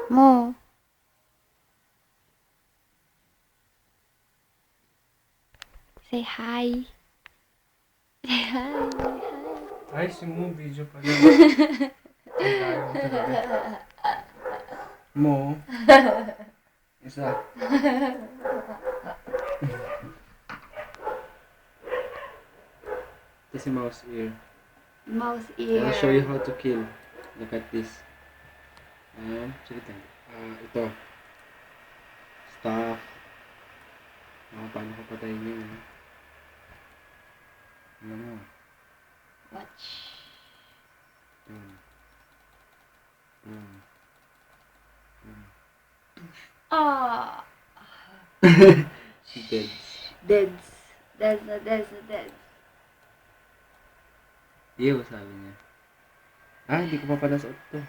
Mo. Say hi. Say hi. Ay, si Mo, video pala. Ay, tayo mo talaga. Mo. Isa. This is mouse ear. Mouse ear. I'll show you how to kill. Look at this. Sige tayo. Ito. Stuff. Paano ko patayin yun? Ano mo? Watch. Ah. Dead. Deads. Deads na deads na deads. Iyo, sabi niya. Hindi ko pa pala sa to.